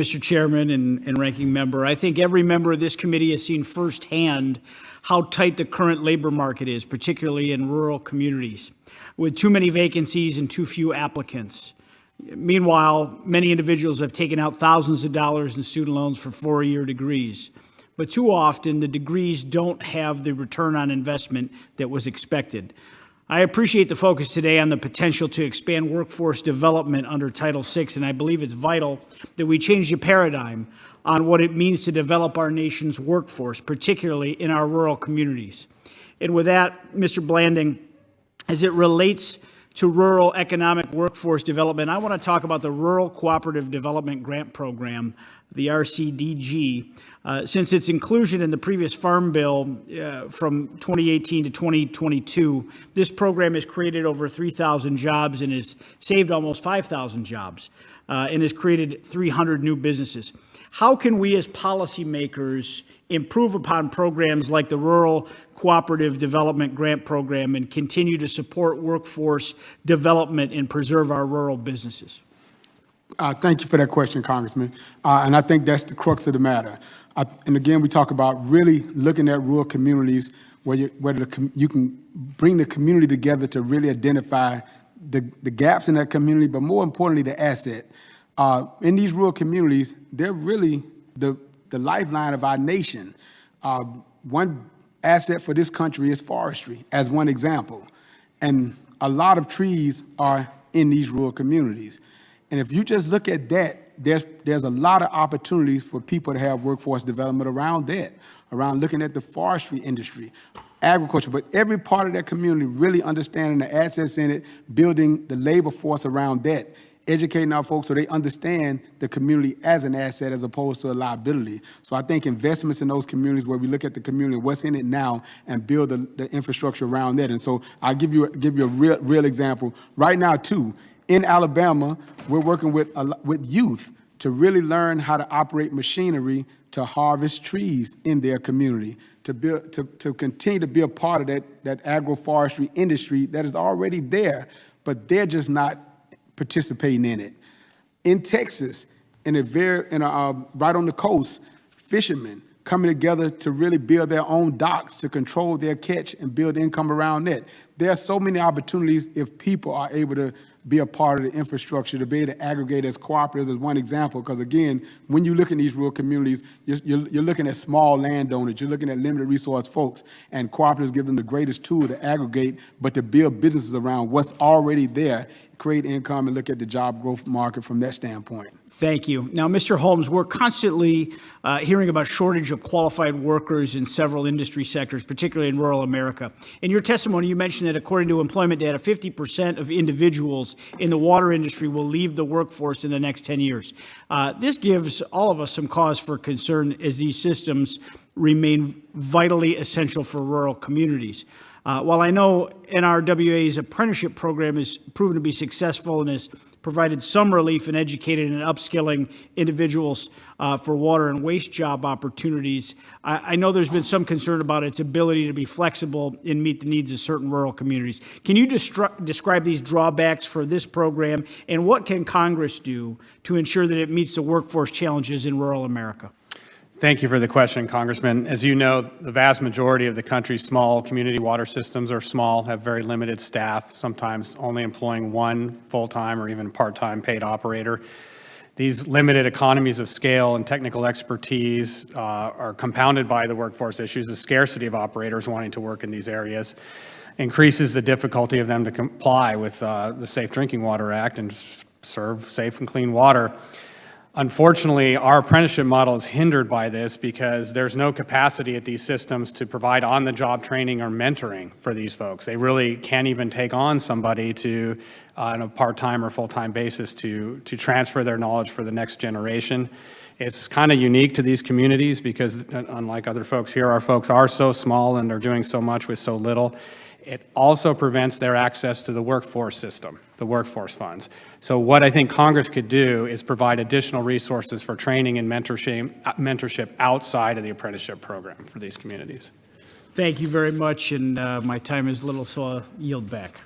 Mr. Chairman and Ranking Member. I think every member of this committee has seen firsthand how tight the current labor market is, particularly in rural communities, with too many vacancies and too few applicants. Meanwhile, many individuals have taken out thousands of dollars in student loans for four-year degrees. But too often, the degrees don't have the return on investment that was expected. I appreciate the focus today on the potential to expand workforce development under Title VI, and I believe it's vital that we change the paradigm on what it means to develop our nation's workforce, particularly in our rural communities. And with that, Mr. Blanding, as it relates to rural economic workforce development, I want to talk about the Rural Cooperative Development Grant Program, the RCDG. Since its inclusion in the previous Farm Bill from 2018 to 2022, this program has created over 3,000 jobs and has saved almost 5,000 jobs and has created 300 new businesses. How can we as policymakers improve upon programs like the Rural Cooperative Development Grant Program and continue to support workforce development and preserve our rural businesses? Thank you for that question, Congressman. And I think that's the crux of the matter. And again, we talk about really looking at rural communities where you can bring the community together to really identify the gaps in that community, but more importantly, the asset. In these rural communities, they're really the lifeline of our nation. One asset for this country is forestry, as one example. And a lot of trees are in these rural communities. And if you just look at that, there's a lot of opportunities for people to have workforce development around that, around looking at the forestry industry, agriculture, but every part of that community really understanding the assets in it, building the labor force around that, educating our folks so they understand the community as an asset as opposed to a liability. So I think investments in those communities where we look at the community, what's in it now, and build the infrastructure around that. And so I'll give you a real example. Right now, too, in Alabama, we're working with youth to really learn how to operate machinery to harvest trees in their community, to continue to be a part of that agroforestry industry that is already there, but they're just not participating in it. In Texas, right on the coast, fishermen coming together to really build their own docks to control their catch and build income around that. There are so many opportunities if people are able to be a part of the infrastructure, to be able to aggregate as cooperatives as one example. Because again, when you look in these rural communities, you're looking at small landowners, you're looking at limited resource folks, and cooperatives give them the greatest tool to aggregate, but to build businesses around what's already there, create income, and look at the job growth market from that standpoint. Thank you. Now, Mr. Holmes, we're constantly hearing about shortage of qualified workers in several industry sectors, particularly in rural America. In your testimony, you mentioned that according to employment data, 50% of individuals in the water industry will leave the workforce in the next 10 years. This gives all of us some cause for concern as these systems remain vitally essential for rural communities. While I know NRWA's apprenticeship program has proven to be successful and has provided some relief in educating and upskilling individuals for water and waste job opportunities, I know there's been some concern about its ability to be flexible and meet the needs of certain rural communities. Can you describe these drawbacks for this program, and what can Congress do to ensure that it meets the workforce challenges in rural America? Thank you for the question, Congressman. As you know, the vast majority of the country's small community water systems are small, have very limited staff, sometimes only employing one full-time or even part-time paid operator. These limited economies of scale and technical expertise are compounded by the workforce issues. The scarcity of operators wanting to work in these areas increases the difficulty of them to comply with the Safe Drinking Water Act and serve safe and clean water. Unfortunately, our apprenticeship model is hindered by this because there's no capacity at these systems to provide on-the-job training or mentoring for these folks. They really can't even take on somebody on a part-time or full-time basis to transfer their knowledge for the next generation. It's kind of unique to these communities because, unlike other folks here, our folks are so small and they're doing so much with so little. It also prevents their access to the workforce system, the workforce funds. So what I think Congress could do is provide additional resources for training and mentorship outside of the apprenticeship program for these communities. Thank you very much, and my time is little, so I'll yield back.